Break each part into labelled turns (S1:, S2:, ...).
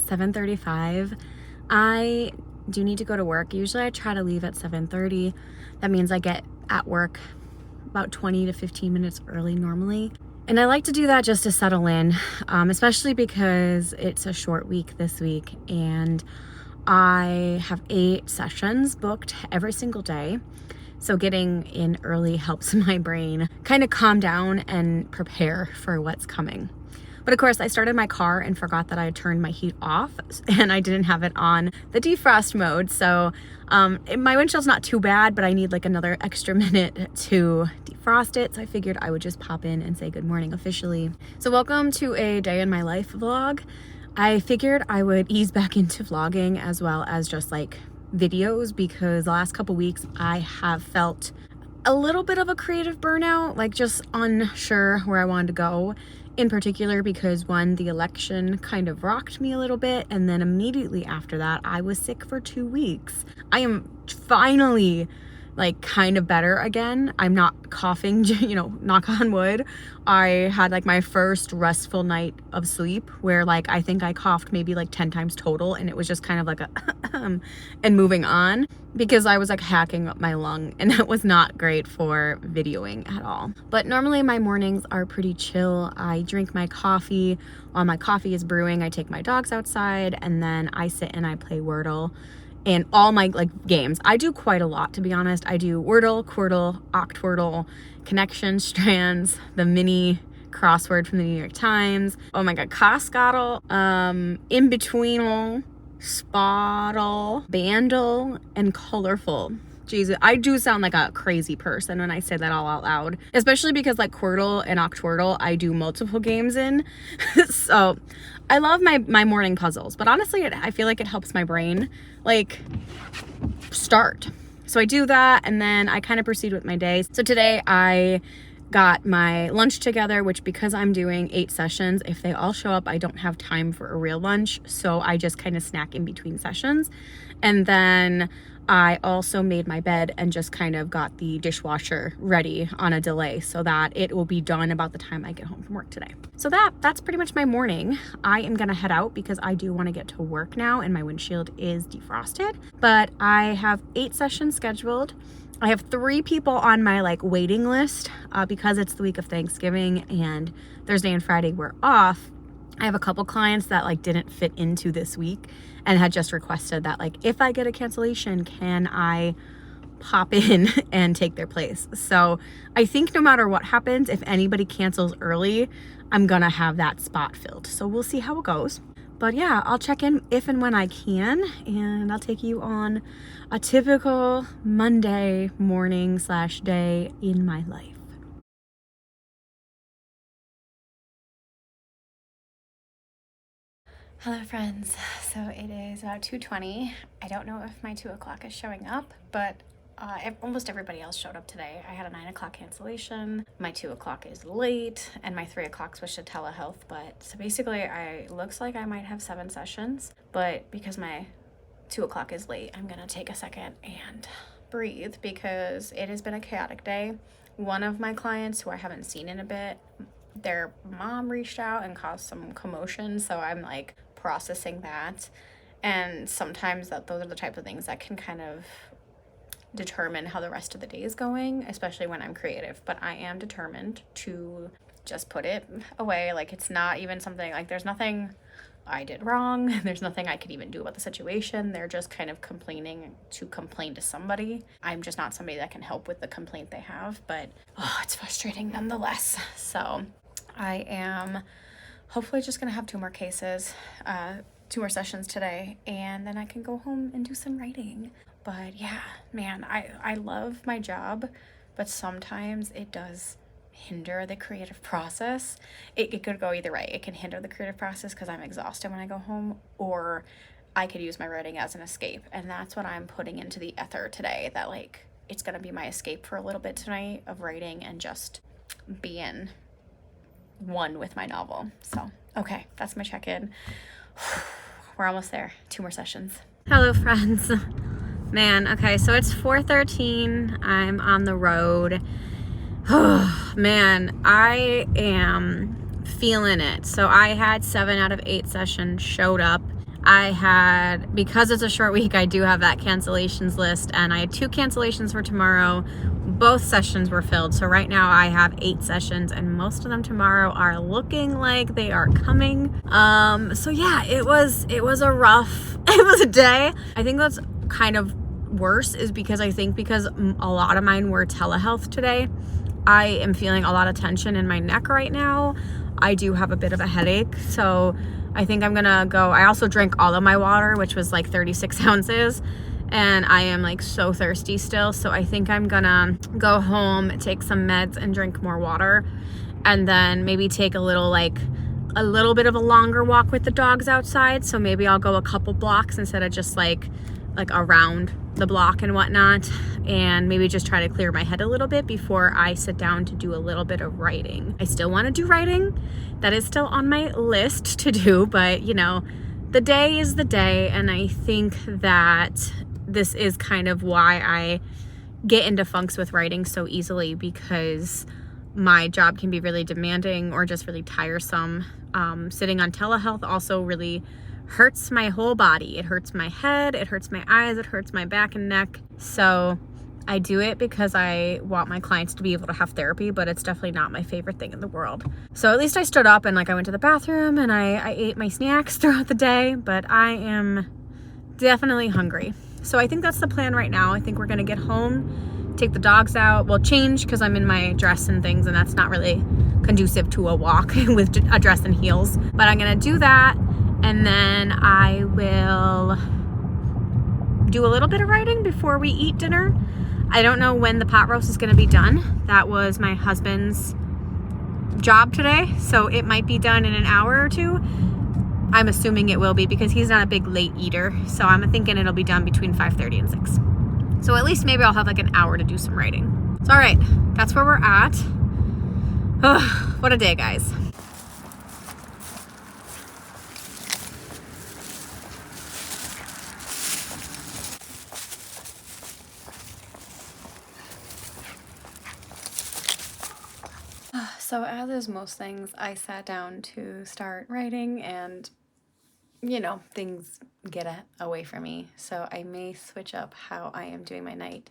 S1: 7:35. I do need to go to work. Usually I try to leave at 7:30. That means I get at work about 20 to 15 minutes early normally. And I like to do that just to settle in, especially because it's a short week this week and I have 8 sessions booked every single day. So getting in early helps my brain kind of calm down and prepare for what's coming. But of course, I started my car and forgot that I had turned my heat off and I didn't have it on the defrost mode. So my windshield's not too bad, but I need like another extra minute to defrost it. So I figured I would just pop in and say good morning officially. So welcome to a day in my life vlog. I figured I would ease back into vlogging as well as just like videos, because the last couple weeks I have felt a little bit of a creative burnout, like just unsure where I wanted to go. In particular because one, the election kind of rocked me a little bit, and then immediately after that I was sick for 2 weeks. I am finally like kind of better again. I'm not coughing, you know, knock on wood. I had like my first restful night of sleep where like I think I coughed maybe like 10 times total, and it was just kind of like a and moving on, because I was like hacking up my lung, and that was not great for videoing at all. But normally my mornings are pretty chill. I drink my coffee. While my coffee is brewing, I take my dogs outside, and then I sit and I play Wordle and all my like games. I do quite a lot, to be honest. I do Wordle, Quordle, Octwordle, Connection, Strands, the mini crossword from the New York Times. Oh my God, Coscottle, In-Betweenal, Spottle, Bandle, and Colorful. Jesus, I do sound like a crazy person when I say that all out loud, especially because like Quordle and Octwordle, I do multiple games in. So I love my morning puzzles, but honestly, I feel like it helps my brain like start. So I do that, and then I kind of proceed with my day. So today I got my lunch together, which because I'm doing 8 sessions, if they all show up, I don't have time for a real lunch. So I just kind of snack in between sessions. And then I also made my bed and just kind of got the dishwasher ready on a delay so that it will be done about the time I get home from work today. So that's pretty much my morning. I am gonna head out because I do want to get to work now and my windshield is defrosted. But I have 8 sessions scheduled. I have 3 people on my like waiting list because it's the week of Thanksgiving and Thursday and Friday we're off. I have a couple clients that like didn't fit into this week and had just requested that like if I get a cancellation, can I pop in and take their place? So I think no matter what happens, if anybody cancels early, I'm gonna have that spot filled. So we'll see how it goes. But yeah, I'll check in if and when I can, and I'll take you on a typical Monday morning / day in my life. Hello friends, so it is about 2:20. I don't know if my 2 o'clock is showing up, but almost everybody else showed up today. I had a 9 o'clock cancellation, my 2 o'clock is late, and my 3 o'clock switched to telehealth. But so basically looks like I might have 7 sessions, but because my 2 o'clock is late, I'm gonna take a second and breathe because it has been a chaotic day. One of my clients who I haven't seen in a bit, their mom reached out and caused some commotion, so I'm like processing that. And sometimes those are the type of things that can kind of determine how the rest of the day is going, especially when I'm creative. But I am determined to just put it away. Like it's not even something like there's nothing I did wrong. There's nothing I could even do about the situation. They're just kind of complaining to complain to somebody. I'm just not somebody that can help with the complaint they have, but it's frustrating nonetheless. So I am hopefully just gonna have 2 more cases, 2 more sessions today, and then I can go home and do some writing. But yeah, man, I love my job, but sometimes it does hinder the creative process. It could go either way. It can hinder the creative process because I'm exhausted when I go home, or I could use my writing as an escape. And that's what I'm putting into the ether today, that like it's gonna be my escape for a little bit tonight of writing and just being one with my novel. So okay, that's my check-in. We're almost there. 2 more sessions. Hello friends. Man, okay, so it's 4:13. I'm on the road. Man, I am feeling it. So I had 7 out of 8 sessions showed up. Because it's a short week, I do have that cancellations list, and I had 2 cancellations for tomorrow. Both sessions were filled. So right now I have 8 sessions, and most of them tomorrow are looking like they are coming. So yeah, it was a day. I think that's kind of worse is because a lot of mine were telehealth today. I am feeling a lot of tension in my neck right now. I do have a bit of a headache, so I think I'm gonna go. I also drank all of my water, which was like 36 ounces, and I am like so thirsty still. So I think I'm gonna go home, take some meds, and drink more water, and then maybe take a little bit of a longer walk with the dogs outside. So maybe I'll go a couple blocks instead of just like around the block and whatnot, and maybe just try to clear my head a little bit before I sit down to do a little bit of writing. I still want to do writing. That is still on my list to do, but you know, the day is the day, and I think that this is kind of why I get into funks with writing so easily, because my job can be really demanding or just really tiresome. Sitting on telehealth also really hurts my whole body. It hurts my head, it hurts my eyes, it hurts my back and neck. So I do it because I want my clients to be able to have therapy, but it's definitely not my favorite thing in the world. So at least I stood up and I went to the bathroom and I ate my snacks throughout the day, but I am definitely hungry. So I think that's the plan right now. I think we're gonna get home, take the dogs out, well, change because I'm in my dress and things, and that's not really conducive to a walk with a dress and heels. But I'm gonna do that, and then I will do a little bit of writing before we eat dinner. I don't know when the pot roast is going to be done. That was my husband's job today, so it might be done in an hour or 2. I'm assuming it will be because he's not a big late eater, so I'm thinking it'll be done between 5:30 and 6. So at least maybe I'll have like an hour to do some writing. So all right, that's where we're at. What a day, guys. So as is most things, I sat down to start writing, and you know, things get away from me. So I may switch up how I am doing my night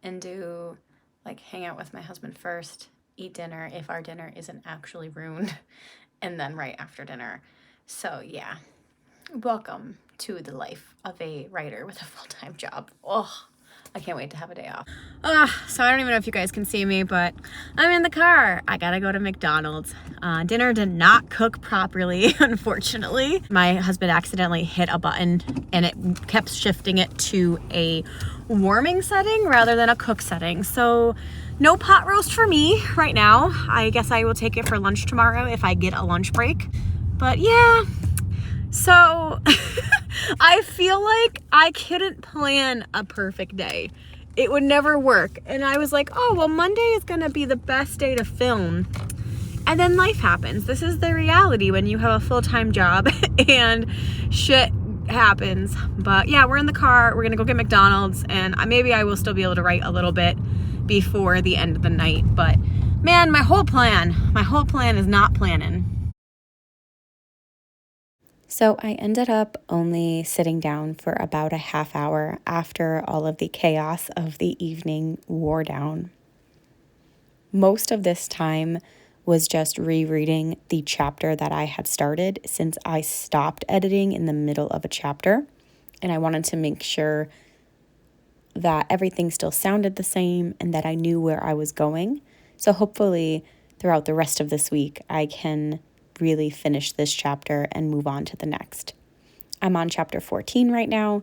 S1: and do like hang out with my husband first, eat dinner if our dinner isn't actually ruined, and then right after dinner. So yeah, welcome to the life of a writer with a full-time job. Oh, I can't wait to have a day off. So I don't even know if you guys can see me, but I'm in the car. I gotta go to McDonald's. Dinner did not cook properly, unfortunately. My husband accidentally hit a button and it kept shifting it to a warming setting rather than a cook setting. So no pot roast for me right now. I guess I will take it for lunch tomorrow if I get a lunch break. But yeah, so I feel like I couldn't plan a perfect day. It would never work. And I was like, oh, well, Monday is going to be the best day to film. And then life happens. This is the reality when you have a full-time job and shit happens. But yeah, we're in the car. We're going to go get McDonald's, and maybe I will still be able to write a little bit before the end of the night. But man, my whole plan is not planning. So I ended up only sitting down for about a half hour after all of the chaos of the evening wore down. Most of this time was just rereading the chapter that I had started, since I stopped editing in the middle of a chapter, and I wanted to make sure that everything still sounded the same and that I knew where I was going. So hopefully throughout the rest of this week, I can really finish this chapter and move on to the next. I'm on chapter 14 right now,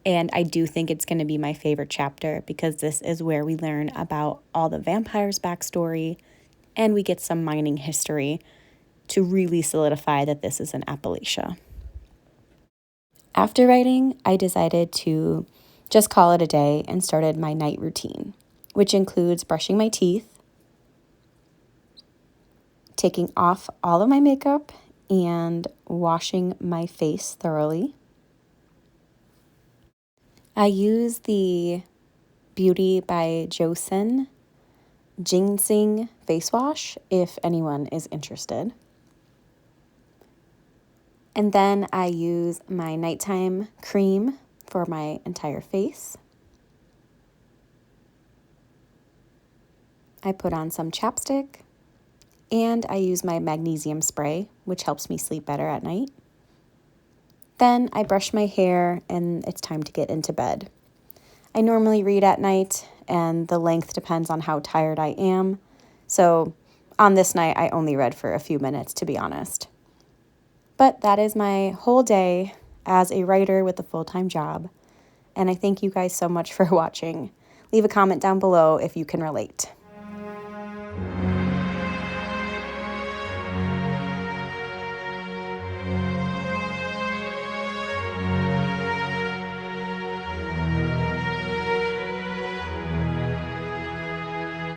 S1: and I do think it's going to be my favorite chapter because this is where we learn about all the vampires' backstory, and we get some mining history to really solidify that this is in Appalachia. After writing, I decided to just call it a day and started my night routine, which includes brushing my teeth, taking off all of my makeup, and washing my face thoroughly. I use the Beauty by Joseon Ginseng face wash if anyone is interested. And then I use my nighttime cream for my entire face. I put on some chapstick, and I use my magnesium spray, which helps me sleep better at night. Then I brush my hair, and it's time to get into bed. I normally read at night, and the length depends on how tired I am. So on this night, I only read for a few minutes, to be honest. But that is my whole day as a writer with a full-time job. And I thank you guys so much for watching. Leave a comment down below if you can relate.